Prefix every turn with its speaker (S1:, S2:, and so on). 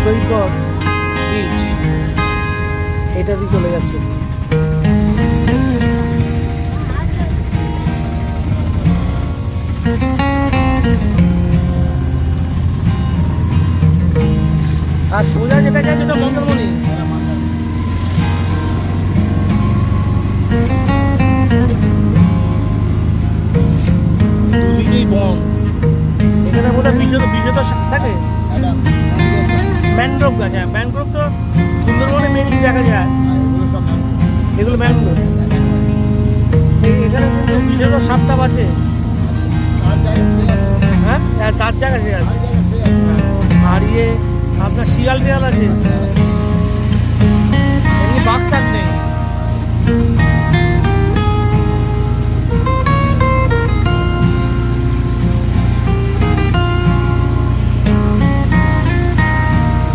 S1: সৈকত beach এটা দিয়ে চলে যাচ্ছে। আর সোজা যেটা গেছে ওটা মন্দারমণি। দুদিকেই বন, এখানে বোধ হয় বিষয় তো থাকে। ম্যানগ্রোভ গাছ, হ্যাঁ ম্যানগ্রোভ তো সুন্দরবনে মেনলি দেখা যায়, এগুলো ম্যানগ্রোভ। এখানে কিন্তু বিষয় তো সাপটাপ আছে, হ্যাঁ 4 জায়গা সে আছে। আর আপনার শিয়াল টিয়াল আছে, এমনি বাঘ টাক নেই।